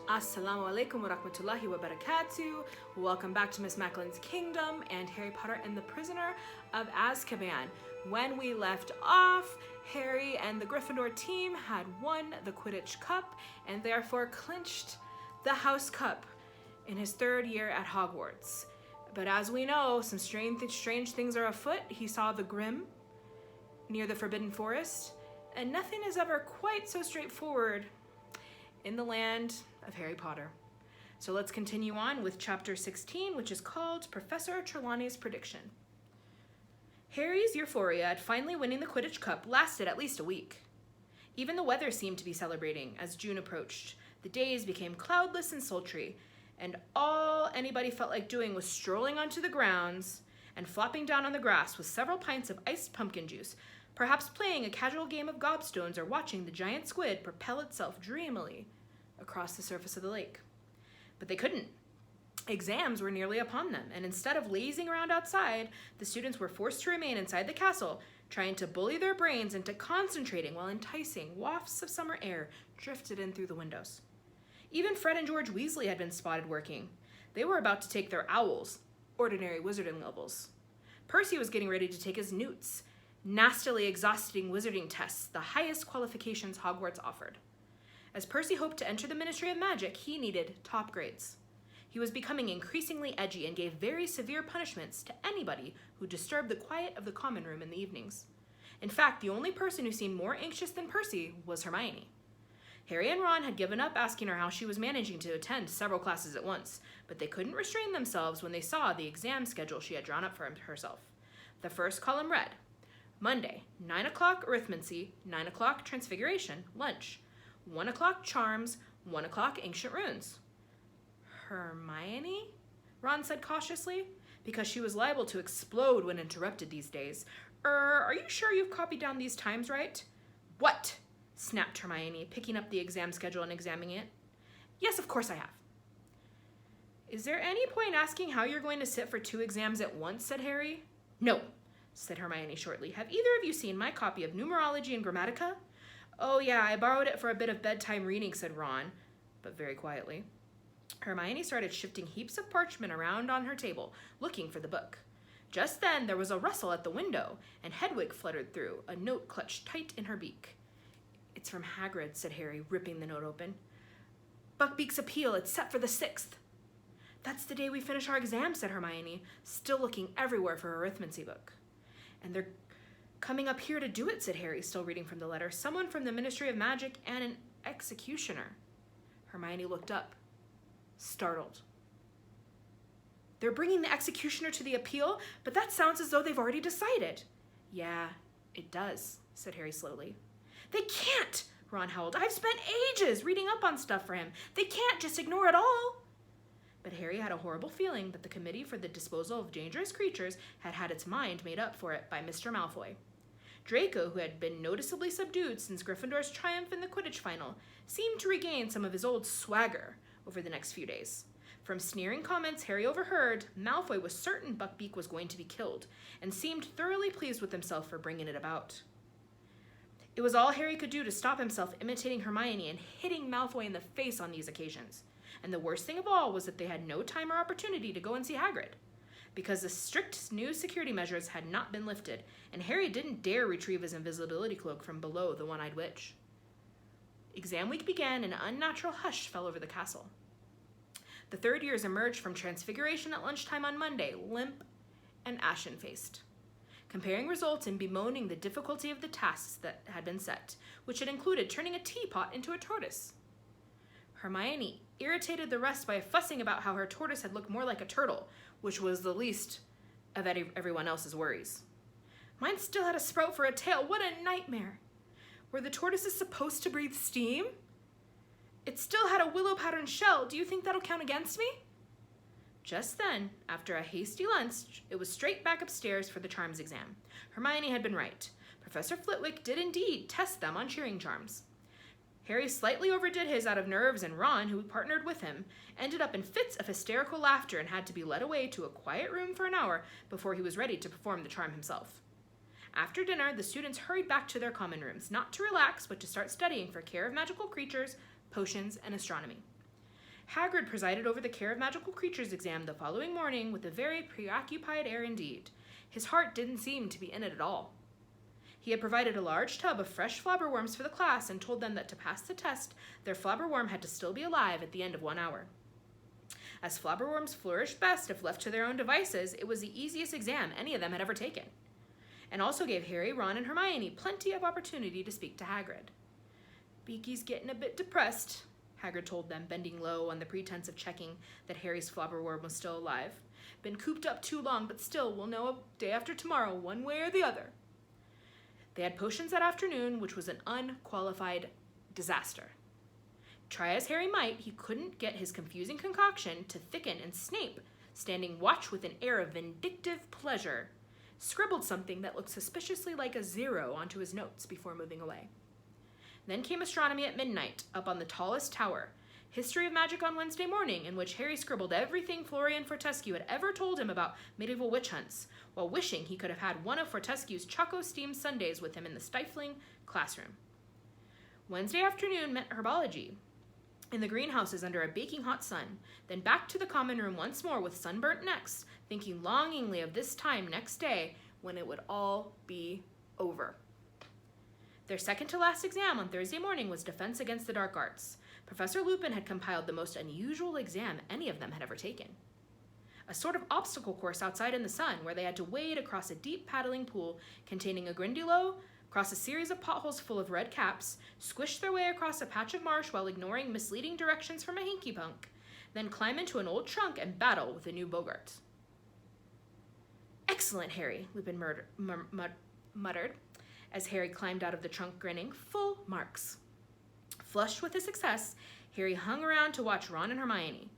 Assalamu alaikum wa rahmatullahi wa barakatuh. Welcome back to Miss Macklin's Kingdom and Harry Potter and the Prisoner of Azkaban. When we left off, Harry and the Gryffindor team had won the Quidditch Cup and therefore clinched the House Cup in his third year at Hogwarts. But as we know, some strange things are afoot. He saw the Grim near the Forbidden Forest, and nothing is ever quite so straightforward in the land of Harry Potter. So let's continue on with chapter 16, which is called Professor Trelawney's Prediction. Harry's euphoria at finally winning the Quidditch Cup lasted at least a week. Even the weather seemed to be celebrating as June approached. The days became cloudless and sultry, and all anybody felt like doing was strolling onto the grounds and flopping down on the grass with several pints of iced pumpkin juice, perhaps playing a casual game of gobstones or watching the giant squid propel itself dreamily across the surface of the lake. But they couldn't. Exams were nearly upon them, and instead of lazing around outside, the students were forced to remain inside the castle, trying to bully their brains into concentrating while enticing wafts of summer air drifted in through the windows. Even Fred and George Weasley had been spotted working. They were about to take their owls, ordinary wizarding levels. Percy was getting ready to take his newts, nastily exhausting wizarding tests, the highest qualifications Hogwarts offered. As Percy hoped to enter the Ministry of Magic, he needed top grades. He was becoming increasingly edgy and gave very severe punishments to anybody who disturbed the quiet of the common room in the evenings. In fact, the only person who seemed more anxious than Percy was Hermione. Harry and Ron had given up asking her how she was managing to attend several classes at once, but they couldn't restrain themselves when they saw the exam schedule she had drawn up for herself. The first column read, Monday, 9 o'clock arithmancy, 9 o'clock transfiguration, lunch. 1 o'clock charms, 1 o'clock ancient runes. Hermione? Ron said cautiously, because she was liable to explode when interrupted these days. Are you sure you've copied down these times right? What? Snapped Hermione, picking up the exam schedule and examining it. Yes, of course I have. Is there any point asking how you're going to sit for 2 exams at once, said Harry. No, said Hermione shortly. Have either of you seen my copy of Numerology and Grammatica? Oh yeah, I borrowed it for a bit of bedtime reading, said Ron, but very quietly. Hermione started shifting heaps of parchment around on her table, looking for the book. Just then there was a rustle at the window, and Hedwig fluttered through, a note clutched tight in her beak. It's from Hagrid, said Harry, ripping the note open. Buckbeak's appeal, it's set for the 6th. That's the day we finish our exam, said Hermione, still looking everywhere for her arithmancy book. And they're coming up here to do it, said Harry, still reading from the letter. Someone from the Ministry of Magic and an executioner. Hermione looked up, startled. They're bringing the executioner to the appeal, but that sounds as though they've already decided. Yeah, it does, said Harry slowly. They can't, Ron howled. I've spent ages reading up on stuff for him. They can't just ignore it all. But Harry had a horrible feeling that the Committee for the Disposal of Dangerous Creatures had had its mind made up for it by Mr. Malfoy. Draco, who had been noticeably subdued since Gryffindor's triumph in the Quidditch final, seemed to regain some of his old swagger over the next few days. From sneering comments Harry overheard, Malfoy was certain Buckbeak was going to be killed, and seemed thoroughly pleased with himself for bringing it about. It was all Harry could do to stop himself imitating Hermione and hitting Malfoy in the face on these occasions. And the worst thing of all was that they had no time or opportunity to go and see Hagrid, because the strict new security measures had not been lifted, and Harry didn't dare retrieve his invisibility cloak from below the one-eyed witch. Exam week began, and an unnatural hush fell over the castle. The third years emerged from Transfiguration at lunchtime on Monday, limp and ashen-faced, comparing results and bemoaning the difficulty of the tasks that had been set, which had included turning a teapot into a tortoise. Hermione irritated the rest by fussing about how her tortoise had looked more like a turtle, which was the least of everyone else's worries. Mine still had a sprout for a tail. What a nightmare! Were the tortoises supposed to breathe steam? It still had a willow-patterned shell. Do you think that'll count against me? Just then, after a hasty lunch, it was straight back upstairs for the charms exam. Hermione had been right. Professor Flitwick did indeed test them on cheering charms. Harry slightly overdid his out of nerves, and Ron, who partnered with him, ended up in fits of hysterical laughter and had to be led away to a quiet room for an hour before he was ready to perform the charm himself. After dinner, the students hurried back to their common rooms, not to relax, but to start studying for care of magical creatures, potions, and astronomy. Hagrid presided over the Care of Magical Creatures exam the following morning with a very preoccupied air indeed. His heart didn't seem to be in it at all. He had provided a large tub of fresh flabberworms for the class and told them that to pass the test, their flabberworm had to still be alive at the end of 1 hour. As flabberworms flourished best if left to their own devices, it was the easiest exam any of them had ever taken, and also gave Harry, Ron, and Hermione plenty of opportunity to speak to Hagrid. "Beaky's getting a bit depressed," Hagrid told them, bending low on the pretense of checking that Harry's flabberworm was still alive. "Been cooped up too long, but still, we'll know day after tomorrow, one way or the other." They had potions that afternoon, which was an unqualified disaster. Try as Harry might, he couldn't get his confusing concoction to thicken, and Snape, standing watch with an air of vindictive pleasure, scribbled something that looked suspiciously like a 0 onto his notes before moving away. Then came astronomy at midnight, up on the tallest tower, history of magic on Wednesday morning, in which Harry scribbled everything Florian Fortescue had ever told him about medieval witch hunts, while wishing he could have had one of Fortescue's choco-steamed sundaes with him in the stifling classroom. Wednesday afternoon meant herbology, in the greenhouses under a baking hot sun, then back to the common room once more with sunburnt necks, thinking longingly of this time next day when it would all be over. Their second to last exam on Thursday morning was Defense Against the Dark Arts. Professor Lupin had compiled the most unusual exam any of them had ever taken. A sort of obstacle course outside in the sun where they had to wade across a deep paddling pool containing a Grindylow, cross a series of potholes full of red caps, squish their way across a patch of marsh while ignoring misleading directions from a hinky-punk, then climb into an old trunk and battle with a new Bogart. "Excellent, Harry," Lupin muttered, as Harry climbed out of the trunk grinning. "Full marks." Flushed with his success, Harry hung around to watch Ron and Hermione.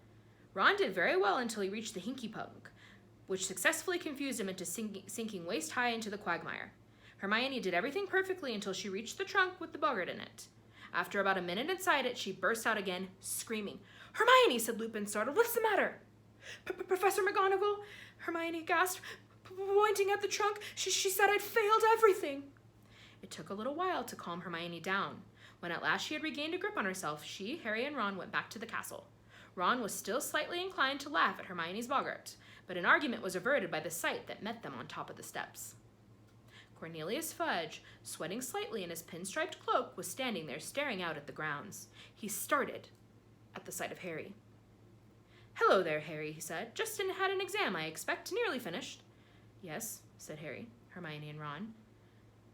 Ron did very well until he reached the hinky-punk, which successfully confused him into sinking waist-high into the quagmire. Hermione did everything perfectly until she reached the trunk with the Bogart in it. After about a minute inside it, she burst out again, screaming. "Hermione," said Lupin, startled. "What's the matter?" "Professor McGonagall," Hermione gasped, pointing at the trunk. She said I'd failed everything." It took a little while to calm Hermione down. When at last she had regained a grip on herself, she, Harry, and Ron went back to the castle. Ron was still slightly inclined to laugh at Hermione's Bogart, but an argument was averted by the sight that met them on top of the steps. Cornelius Fudge, sweating slightly in his pinstriped cloak, was standing there staring out at the grounds. He started at the sight of Harry. "Hello there, Harry," he said. "Just had an exam, I expect. Nearly finished." "Yes," said Harry, Hermione, and Ron.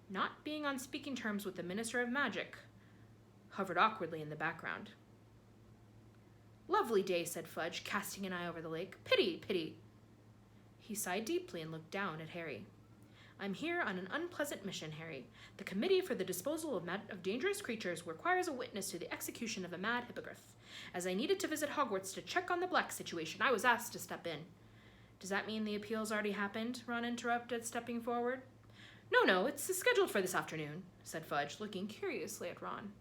Not being on speaking terms with the Minister of Magic hovered awkwardly in the background. "Lovely day," said Fudge, casting an eye over the lake. Pity. He sighed deeply and looked down at Harry. "I'm here on an unpleasant mission, Harry. The Committee for the Disposal of Dangerous Creatures requires a witness to the execution of a mad hippogriff. As I needed to visit Hogwarts to check on the Black situation, I was asked to step in." "Does that mean the appeal's already happened?" Ron interrupted, stepping forward. No, it's scheduled for this afternoon," said Fudge, looking curiously at Ron.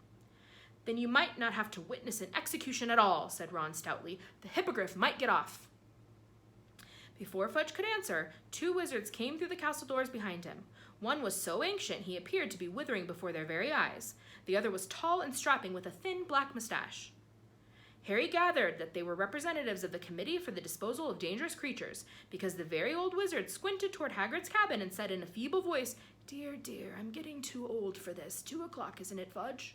"Then you might not have to witness an execution at all," said Ron stoutly. "The hippogriff might get off." Before Fudge could answer, 2 wizards came through the castle doors behind him. One was so ancient he appeared to be withering before their very eyes. The other was tall and strapping with a thin black mustache. Harry gathered that they were representatives of the Committee for the Disposal of Dangerous Creatures, because the very old wizard squinted toward Hagrid's cabin and said in a feeble voice, Dear, I'm getting too old for this. 2 o'clock, isn't it, Fudge?"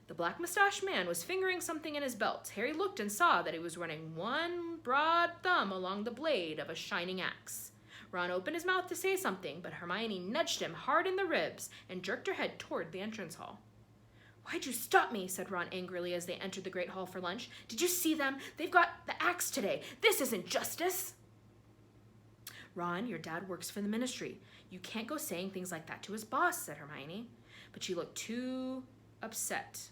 The black-mustached man was fingering something in his belt. Harry looked and saw that he was running one broad thumb along the blade of a shining axe. Ron opened his mouth to say something, but Hermione nudged him hard in the ribs and jerked her head toward the entrance hall. "Why'd you stop me?" said Ron angrily as they entered the great hall for lunch. "Did you see them? They've got the axe today. This isn't justice." "Ron, your dad works for the ministry. You can't go saying things like that to his boss," said Hermione. But she looked too upset.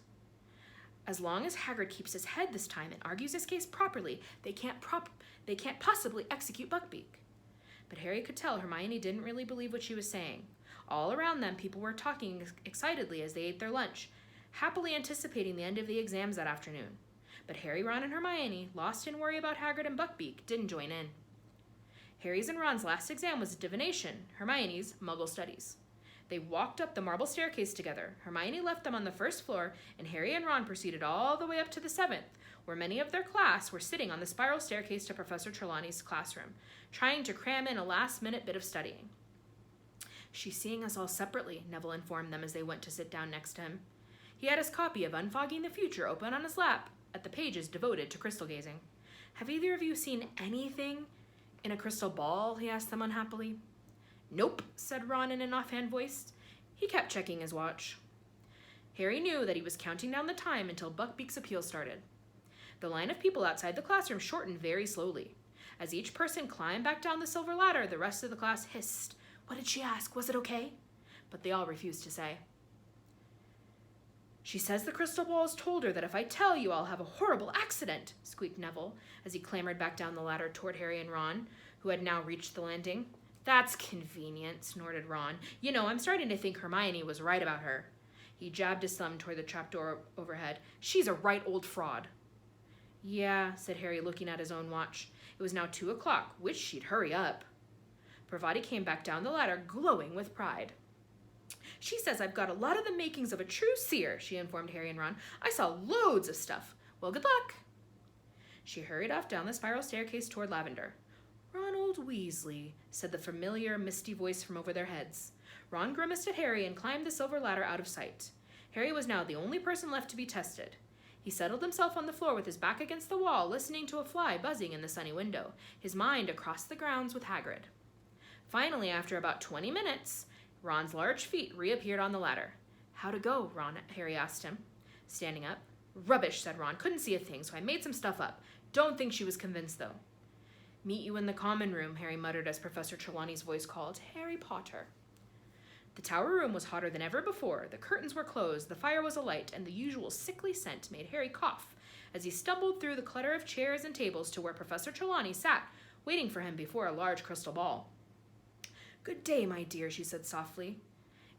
"As long as Hagrid keeps his head this time and argues his case properly, they can't possibly execute Buckbeak." But Harry could tell Hermione didn't really believe what she was saying. All around them, people were talking excitedly as they ate their lunch, happily anticipating the end of the exams that afternoon. But Harry, Ron, and Hermione, lost in worry about Hagrid and Buckbeak, didn't join in. Harry's and Ron's last exam was divination, Hermione's Muggle studies. They walked up the marble staircase together. Hermione left them on the first floor, and Harry and Ron proceeded all the way up to the 7th, where many of their class were sitting on the spiral staircase to Professor Trelawney's classroom, trying to cram in a last-minute bit of studying. "She's seeing us all separately," Neville informed them as they went to sit down next to him. He had his copy of Unfogging the Future open on his lap at the pages devoted to crystal gazing. "Have either of you seen anything in a crystal ball?" he asked them unhappily. "Nope," said Ron in an offhand voice. He kept checking his watch. Harry knew that he was counting down the time until Buckbeak's appeal started. The line of people outside the classroom shortened very slowly. As each person climbed back down the silver ladder, the rest of the class hissed, "What did she ask? Was it okay?" But they all refused to say. "She says the crystal balls told her that if I tell you, I'll have a horrible accident," squeaked Neville as he clambered back down the ladder toward Harry and Ron, who had now reached the landing. "That's convenient," snorted Ron. "You know, I'm starting to think Hermione was right about her." He jabbed his thumb toward the trapdoor overhead. "She's a right old fraud." "Yeah," said Harry, looking at his own watch. It was now 2:00. Wish she'd hurry up. Parvati came back down the ladder, glowing with pride. "She says I've got a lot of the makings of a true seer," she informed Harry and Ron. "I saw loads of stuff. Well, good luck." She hurried off down the spiral staircase toward Lavender. "Ronald Weasley," said the familiar, misty voice from over their heads. Ron grimaced at Harry and climbed the silver ladder out of sight. Harry was now the only person left to be tested. He settled himself on the floor with his back against the wall, listening to a fly buzzing in the sunny window, his mind across the grounds with Hagrid. Finally, after about 20 minutes, Ron's large feet reappeared on the ladder. "How'd it go?" Harry asked him, standing up. "Rubbish," said Ron. "Couldn't see a thing, so I made some stuff up. Don't think she was convinced, though." "Meet you in the common room," Harry muttered as Professor Trelawney's voice called, "Harry Potter." The tower room was hotter than ever before. The curtains were closed, the fire was alight, and the usual sickly scent made Harry cough as he stumbled through the clutter of chairs and tables to where Professor Trelawney sat, waiting for him before a large crystal ball. "Good day, my dear," she said softly.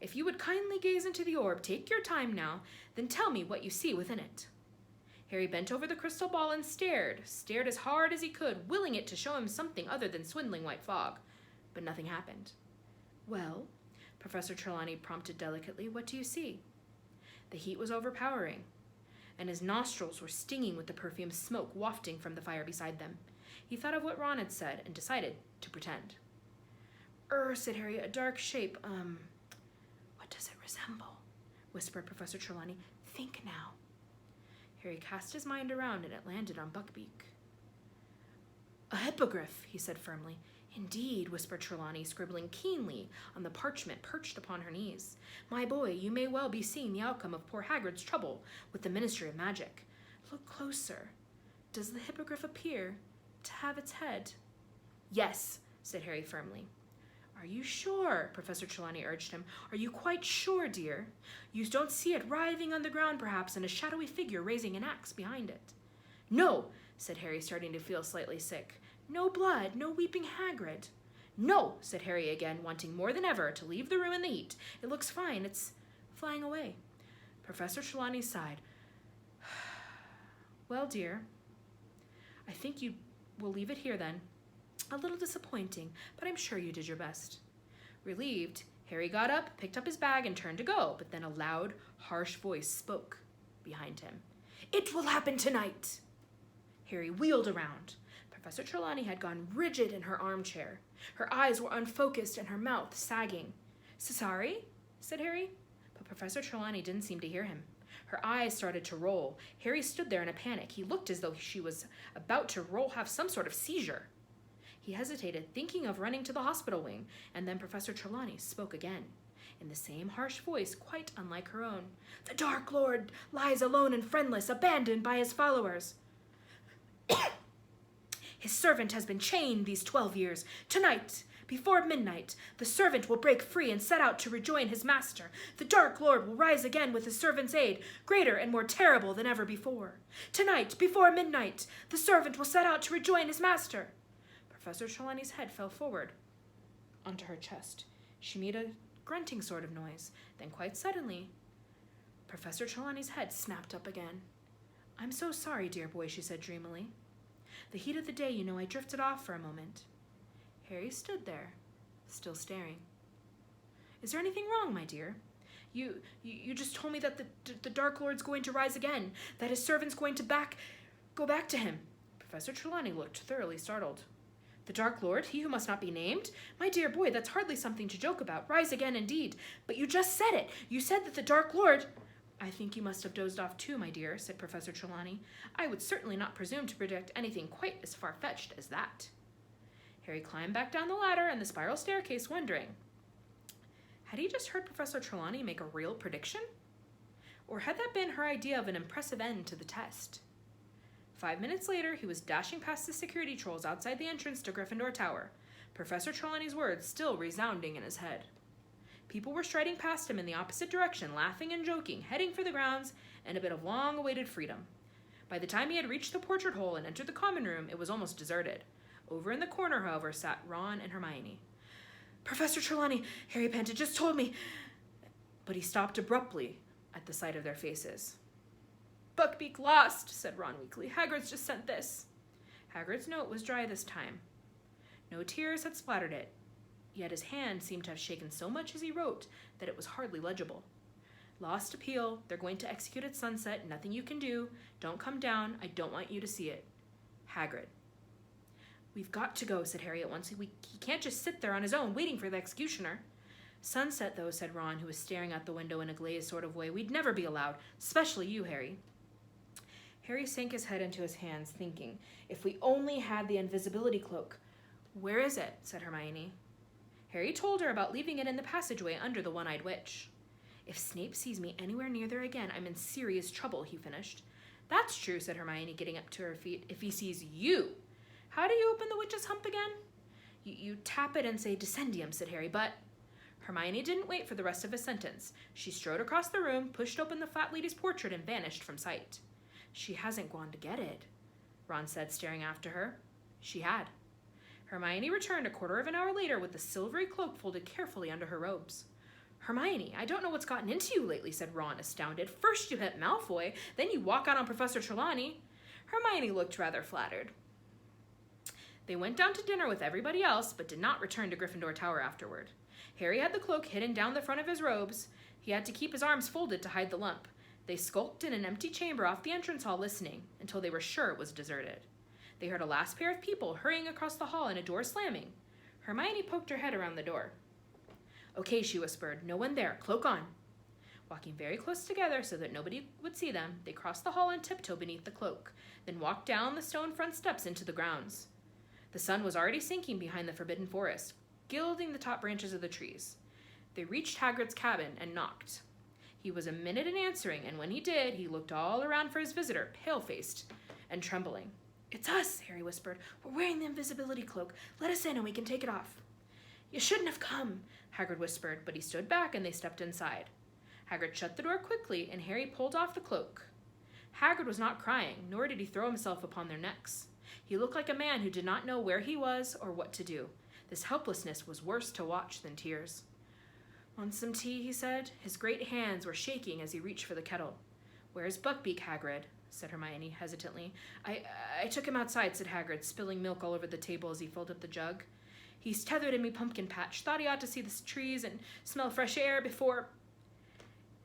"If you would kindly gaze into the orb, take your time now, then tell me what you see within it." Harry bent over the crystal ball and stared as hard as he could, willing it to show him something other than swindling white fog. But nothing happened. "Well," Professor Trelawney prompted delicately, "what do you see?" The heat was overpowering, and his nostrils were stinging with the perfumed smoke wafting from the fire beside them. He thought of what Ron had said and decided to pretend. Said Harry, "a dark shape. What does it resemble?" whispered Professor Trelawney. "Think now." Harry cast his mind around and it landed on Buckbeak. "A hippogriff," he said firmly. "Indeed," whispered Trelawney, scribbling keenly on the parchment perched upon her knees. "My boy, you may well be seeing the outcome of poor Hagrid's trouble with the Ministry of Magic. Look closer. Does the hippogriff appear to have its head?" "Yes," said Harry firmly. "Are you sure?" Professor Trelawney urged him. "Are you quite sure, dear? You don't see it writhing on the ground, perhaps, and a shadowy figure raising an axe behind it?" "No," said Harry, starting to feel slightly sick. "No blood, no weeping Hagrid." "No," said Harry again, wanting more than ever to leave the room in the heat. "It looks fine. It's flying away." Professor Trelawney sighed. "Well, dear, I think you will leave it here then. A little disappointing, but I'm sure you did your best." Relieved, Harry got up, picked up his bag, and turned to go, but then a loud, harsh voice spoke behind him. "It will happen tonight!" Harry wheeled around. Professor Trelawney had gone rigid in her armchair. Her eyes were unfocused and her mouth sagging. "Sorry?" said Harry. But Professor Trelawney didn't seem to hear him. Her eyes started to roll. Harry stood there in a panic. He looked as though she was about to have some sort of seizure. He hesitated, thinking of running to the hospital wing, and then Professor Trelawney spoke again, in the same harsh voice, quite unlike her own. "The Dark Lord lies alone and friendless, abandoned by his followers. His servant has been chained these 12 years. Tonight, before midnight, the servant will break free and set out to rejoin his master. The Dark Lord will rise again with his servant's aid, greater and more terrible than ever before. Tonight, before midnight, the servant will set out to rejoin his master." Professor Trelawney's head fell forward onto her chest. She made a grunting sort of noise. Then quite suddenly, Professor Trelawney's head snapped up again. "I'm so sorry, dear boy," she said dreamily. "The heat of the day, I drifted off for a moment." Harry stood there, still staring. Is there anything wrong, my dear? You just told me that the Dark Lord's going to rise again, that his servant's going to go back to him. Professor Trelawney looked thoroughly startled. The Dark Lord, he who must not be named? My dear boy, that's hardly something to joke about. Rise again indeed. But you just said it. You said that the Dark Lord... I think you must have dozed off too, my dear, said Professor Trelawney. I would certainly not presume to predict anything quite as far-fetched as that. Harry climbed back down the ladder and the spiral staircase, wondering, had he just heard Professor Trelawney make a real prediction? Or had that been her idea of an impressive end to the test? 5 minutes later, he was dashing past the security trolls outside the entrance to Gryffindor Tower, Professor Trelawney's words still resounding in his head. People were striding past him in the opposite direction, laughing and joking, heading for the grounds and a bit of long-awaited freedom. By the time he had reached the portrait hole and entered the common room, it was almost deserted. Over in the corner, however, sat Ron and Hermione. Professor Trelawney, Harry panted, just told me. But he stopped abruptly at the sight of their faces. Buckbeak lost, said Ron weakly. Hagrid's just sent this. Hagrid's note was dry this time. No tears had splattered it, yet his hand seemed to have shaken so much as he wrote that it was hardly legible. Lost appeal, they're going to execute at sunset, nothing you can do, don't come down, I don't want you to see it. Hagrid. We've got to go, said Harry at once. He can't just sit there on his own, waiting for the executioner. Sunset, though, said Ron, who was staring out the window in a glazed sort of way. We'd never be allowed, especially you, Harry. Harry sank his head into his hands, thinking, if we only had the invisibility cloak. Where is it? Said Hermione. Harry told her about leaving it in the passageway under the one-eyed witch. If Snape sees me anywhere near there again, I'm in serious trouble, he finished. That's true, said Hermione, getting up to her feet. If he sees you. How do you open the witch's hump again? You tap it and say Descendium, said Harry, but... Hermione didn't wait for the rest of his sentence. She strode across the room, pushed open the fat lady's portrait, and vanished from sight. She hasn't gone to get it, Ron said, staring after her. She had. Hermione returned a quarter of an hour later with the silvery cloak folded carefully under her robes. Hermione, I don't know what's gotten into you lately, said Ron, astounded. First you hit Malfoy, then you walk out on Professor Trelawney. Hermione looked rather flattered. They went down to dinner with everybody else, but did not return to Gryffindor Tower afterward. Harry had the cloak hidden down the front of his robes. He had to keep his arms folded to hide the lump. They skulked in an empty chamber off the entrance hall listening until they were sure it was deserted. They heard a last pair of people hurrying across the hall and a door slamming. Hermione poked her head around the door. Okay, she whispered. No one there. Cloak on. Walking very close together so that nobody would see them, they crossed the hall on tiptoe beneath the cloak, then walked down the stone front steps into the grounds. The sun was already sinking behind the forbidden forest, gilding the top branches of the trees. They reached Hagrid's cabin and knocked. He was a minute in answering, and when he did, he looked all around for his visitor, pale-faced and trembling. It's us, Harry whispered. We're wearing the invisibility cloak. Let us in and we can take it off. You shouldn't have come, Hagrid whispered, but he stood back and they stepped inside. Hagrid shut the door quickly, and Harry pulled off the cloak. Hagrid was not crying, nor did he throw himself upon their necks. He looked like a man who did not know where he was or what to do. This helplessness was worse to watch than tears. Want some tea, he said. His great hands were shaking as he reached for the kettle. Where's Buckbeak, Hagrid? Said Hermione hesitantly. I took him outside, said Hagrid, spilling milk all over the table as he filled up the jug. He's tethered in me pumpkin patch. Thought he ought to see the trees and smell fresh air before...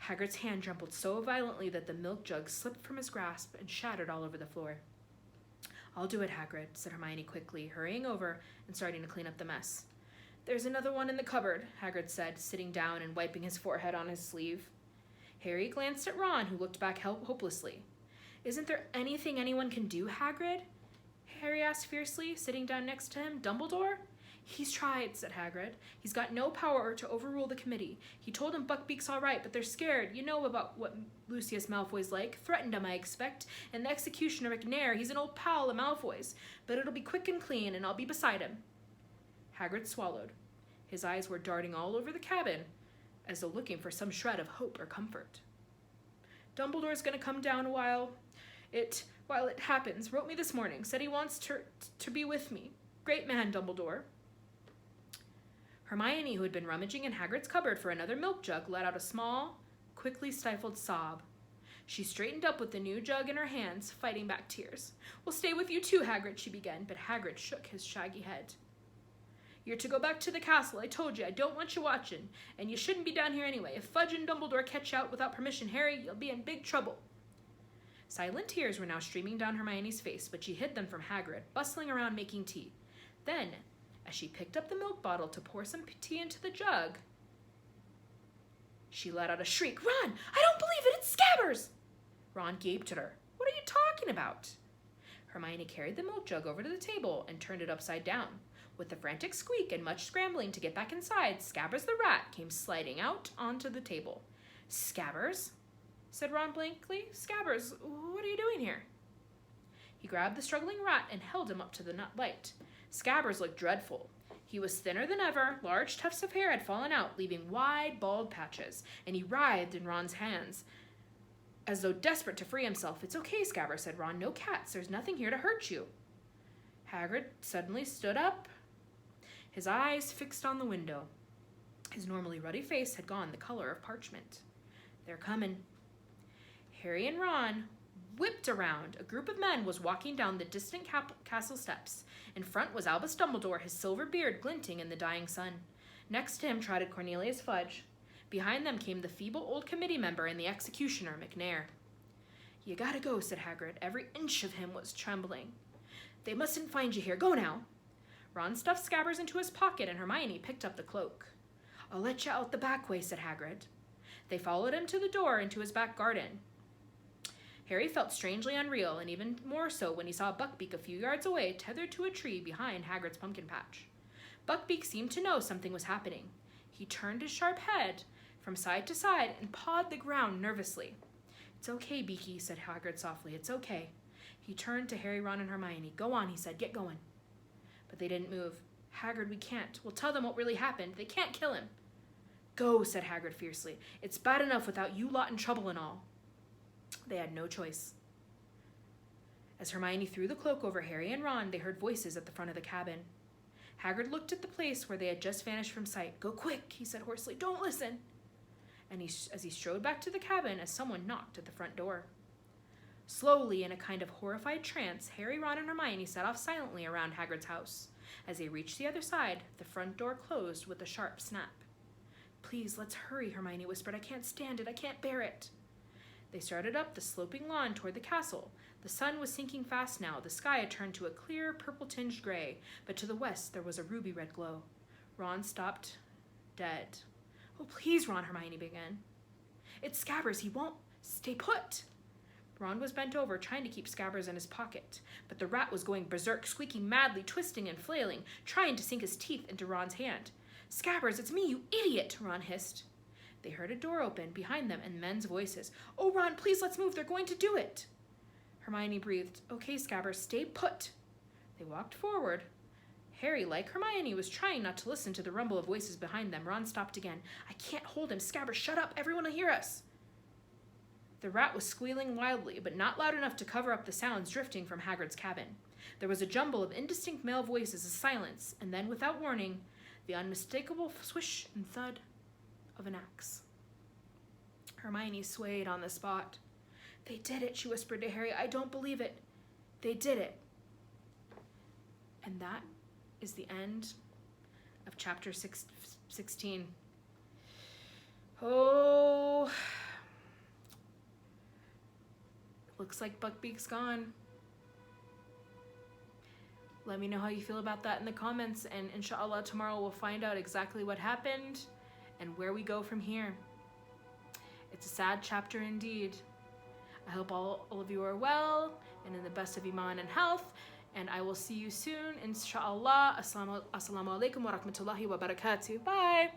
Hagrid's hand trembled so violently that the milk jug slipped from his grasp and shattered all over the floor. I'll do it, Hagrid, said Hermione quickly, hurrying over and starting to clean up the mess. There's another one in the cupboard, Hagrid said, sitting down and wiping his forehead on his sleeve. Harry glanced at Ron, who looked back hopelessly. Isn't there anything anyone can do, Hagrid? Harry asked fiercely, sitting down next to him. Dumbledore? He's tried, said Hagrid. He's got no power to overrule the committee. He told him Buckbeak's all right, but they're scared. You know about what Lucius Malfoy's like. Threatened him, I expect. And the executioner McNair, he's an old pal of Malfoy's. But it'll be quick and clean, and I'll be beside him. Hagrid swallowed. His eyes were darting all over the cabin, as though looking for some shred of hope or comfort. Dumbledore's going to come down while it happens. Wrote me this morning. Said he wants to be with me. Great man, Dumbledore. Hermione, who had been rummaging in Hagrid's cupboard for another milk jug, let out a small, quickly stifled sob. She straightened up with the new jug in her hands, fighting back tears. We'll stay with you too, Hagrid, she began, but Hagrid shook his shaggy head. You're to go back to the castle. I told you, I don't want you watching. And you shouldn't be down here anyway. If Fudge and Dumbledore catch you out without permission, Harry, you'll be in big trouble. Silent tears were now streaming down Hermione's face, but she hid them from Hagrid, bustling around making tea. Then, as she picked up the milk bottle to pour some tea into the jug, she let out a shriek. Ron, I don't believe it! It's Scabbers! Ron gaped at her. What are you talking about? Hermione carried the milk jug over to the table and turned it upside down. With a frantic squeak and much scrambling to get back inside, Scabbers the rat came sliding out onto the table. Scabbers? Said Ron blankly. Scabbers, what are you doing here? He grabbed the struggling rat and held him up to the light. Scabbers looked dreadful. He was thinner than ever, large tufts of hair had fallen out, leaving wide, bald patches, and he writhed in Ron's hands, as though desperate to free himself. It's okay, Scabbers, said Ron. No cats. There's nothing here to hurt you. Hagrid suddenly stood up, his eyes fixed on the window. His normally ruddy face had gone the color of parchment. They're coming. Harry and Ron whipped around. A group of men was walking down the distant castle steps. In front was Albus Dumbledore, his silver beard glinting in the dying sun. Next to him trotted Cornelius Fudge. Behind them came the feeble old committee member and the executioner, McNair. You gotta go, said Hagrid. Every inch of him was trembling. They mustn't find you here. Go now. Ron stuffed Scabbers into his pocket and Hermione picked up the cloak. I'll let you out the back way, said Hagrid. They followed him to the door into his back garden. Harry felt strangely unreal, and even more so when he saw Buckbeak a few yards away, tethered to a tree behind Hagrid's pumpkin patch. Buckbeak seemed to know something was happening. He turned his sharp head from side to side and pawed the ground nervously. It's okay, Beaky, said Hagrid softly. It's okay. He turned to Harry, Ron, and Hermione. Go on, he said. Get going. But they didn't move. Hagrid, we can't. We'll tell them what really happened. They can't kill him. Go, said Hagrid fiercely. It's bad enough without you lot in trouble and all. They had no choice. As Hermione threw the cloak over Harry and Ron, they heard voices at the front of the cabin. Hagrid looked at the place where they had just vanished from sight. Go quick, he said hoarsely. Don't listen. And as he strode back to the cabin, as someone knocked at the front door. Slowly, in a kind of horrified trance, Harry, Ron, and Hermione set off silently around Hagrid's house. As they reached the other side, the front door closed with a sharp snap. Please, let's hurry, Hermione whispered. I can't stand it. I can't bear it. They started up the sloping lawn toward the castle. The sun was sinking fast now. The sky had turned to a clear, purple-tinged gray, but to the west there was a ruby-red glow. Ron stopped dead. Oh, please, Ron, Hermione began. It's Scabbers. He won't stay put. Ron was bent over, trying to keep Scabbers in his pocket, but the rat was going berserk, squeaking madly, twisting and flailing, trying to sink his teeth into Ron's hand. Scabbers, it's me, you idiot, Ron hissed. They heard a door open behind them and men's voices. Oh, Ron, please, let's move. They're going to do it. Hermione breathed. Okay, Scabbers, stay put. They walked forward. Harry, like Hermione, was trying not to listen to the rumble of voices behind them. Ron stopped again. I can't hold him. Scabbers, shut up. Everyone will hear us. The rat was squealing wildly, but not loud enough to cover up the sounds drifting from Hagrid's cabin. There was a jumble of indistinct male voices, a silence, and then, without warning, the unmistakable swish and thud of an axe. Hermione swayed on the spot. They did it, she whispered to Harry. I don't believe it. They did it. And that is the end of chapter 16. Oh, looks like Buckbeak's gone. Let me know how you feel about that in the comments, and inshallah tomorrow we'll find out exactly what happened and where we go from here. It's a sad chapter indeed. I hope all of you are well and in the best of iman and health, and I will see you soon, inshallah. Assalamu alaikum wa rahmatullahi wa barakatuh. Bye.